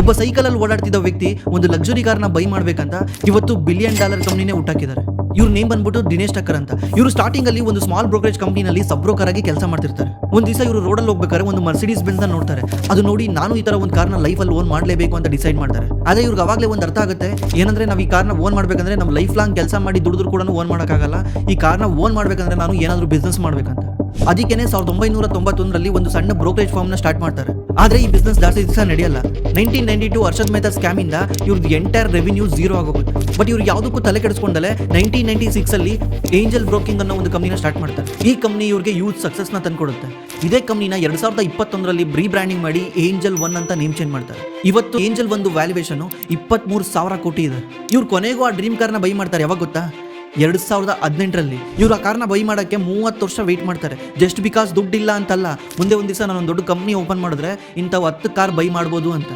ಒಬ್ಬ ಸೈಕಲಲ್ಲಿ ಓಡಾಡ್ತಿದ್ದ ವ್ಯಕ್ತಿ ಒಂದು ಲಕ್ಸುರಿ ಕಾರ್ನ ಬೈ ಮಾಡ್ಬೇಕಂತ ಇವತ್ತು $1 ಬಿಲಿಯನ್ ಕಂಪ್ನಿನೇ ಹುಟ್ಟಾಕಿದ್ದಾರೆ. ಇವ್ರ ನೇಮ್ ಬಂದ್ಬಿಟ್ಟು ದಿನೇಶ್ ಟಕ್ಕರ್ ಅಂತ. ಇವರು ಸ್ಟಾರ್ಟಿಂಗ್ ಅಲ್ಲಿ ಒಂದು ಸ್ಮಾಲ್ ಬ್ರೋಕರೇಜ್ ಕಂಪನಿನಲ್ಲಿ ಸಬ್ ಬ್ರೋಕರ್ ಆಗಿ ಕೆಲಸ ಮಾಡ್ತಿರ್ತಾರೆ. ಒಂದ್ ದಿವಸ ಇವರು ರೋಡಲ್ಲಿ ಹೋಗ್ಬೇಕಾದ್ರೆ ಒಂದು ಮರ್ಸಿಡೀಸ್ ಬೆಂಜ್ ನೋಡ್ತಾರೆ. ಅದು ನೋಡಿ ನಾನು ಈ ತರ ಒಂದು ಕಾರ್ನ ಲೈಫಲ್ಲಿ ಓನ್ ಮಾಡಲೇಬೇಕು ಅಂತ ಡಿಸೈಡ್ ಮಾಡ್ತಾರೆ. ಅದೇ ಇವ್ರಿಗೆ ಅವಾಗಲೇ ಒಂದು ಅರ್ಥ ಆಗುತ್ತೆ, ಏನಂದ್ರೆ ನಾವು ಈ ಕಾರ್ನ ಓನ್ ಮಾಡ್ಬೇಕಂದ್ರೆ ನಮ್ಮ ಲೈಫ್ ಲಾಂಗ್ ಕೆಲಸ ಮಾಡಿ ದುಡಿದ್ರು ಕೂಡ ಓನ್ ಮಾಡೋಕ್ಕಾಗಲ್ಲ. ಈ ಕಾರ್ನ ಓನ್ ಮಾಡ್ಬೇಕಂದ್ರೆ ನಾನು ಏನಾದರೂ ಬಿಸ್ನೆಸ್ ಮಾಡ್ಬೇಕಂತ. ಅದಕ್ಕೇನೆ 1991ರಲ್ಲಿ ಒಂದು ಸಣ್ಣ ಬ್ರೋಕರೇಜ್ ಫಾರ್ಮ್ ನ ಸ್ಟಾರ್ಟ್ ಮಾಡ್ತಾರೆ. ಆದ್ರೆ ಈ ಬಿಸ್ನೆಸ್ ಜಾಸ್ತಿ ದಿವಸ ನಡೆಯಲ್ಲ. 1992 ಹರ್ಷದ್ ಮೆಹ್ತಾ ಸ್ಕ್ಯಾಮ್ ಇಂದ ಇವ್ರದ್ದು ಎಂಟೈರ್ ರೆವಿನ್ಯೂ ಝೀರೋ ಆಗೋಗುತ್ತೆ. ಬಟ್ ಇವ್ರು ಯಾವುದಕ್ಕೂ ತಲೆ ಕೆಡಿಸ್ಕೊಂಡಲೆ 1996 ಅಲ್ಲಿ ಏಂಜಲ್ ಬ್ರೋಕಿಂಗ್ ಅನ್ನೋ ಒಂದು ಕಂಪನಿನ ಸ್ಟಾರ್ಟ್ ಮಾಡ್ತಾರೆ. ಈ ಕಂಪನಿ ಇವ್ರಿಗೆ ಯೂತ್ ಸಕ್ಸಸ್ ನ ತಂದ್ಕೊಡುತ್ತೆ. ಇದೇ ಕಂಪನಿನ 2021ರಲ್ಲಿ ರೀಬ್ರ್ಯಾಂಡಿಂಗ್ ಮಾಡಿ ಏಂಜಲ್ 1 ಅಂತ ನೇಮ್ ಚೇಂಜ್ ಮಾಡ್ತಾರೆ. ಇವತ್ತು ಏಂಜಲ್ ಒಂದು ವ್ಯಾಲ್ಯೂಯೇಷನ್ 23,000 ಕೋಟಿ ಇದೆ. ಇವ್ರು ಕೊನೆಗೂ ಆ ಡ್ರೀಮ್ ಕಾರ್ನ ಬೈ ಮಾಡ್ತಾರೆ. ಯಾವಾಗ ಗೊತ್ತಾ? 2018ರಲ್ಲಿ. ಇವ್ರು ಆ ಕಾರ್ನ ಬೈ ಮಾಡೋಕ್ಕೆ 30 ವರ್ಷ ವೆಯ್ಟ್ ಮಾಡ್ತಾರೆ. ಜಸ್ಟ್ ಬಿಕಾಸ್ ದುಡ್ಡಿಲ್ಲ ಅಂತಲ್ಲ, ಮುಂದೆ ಒಂದು ದಿವಸ ನಾನು ಒಂದು ದೊಡ್ಡ ಕಂಪ್ನಿ ಓಪನ್ ಮಾಡಿದ್ರೆ ಇಂಥವು 10 ಕಾರ್ ಬೈ ಮಾಡ್ಬೋದು ಅಂತ.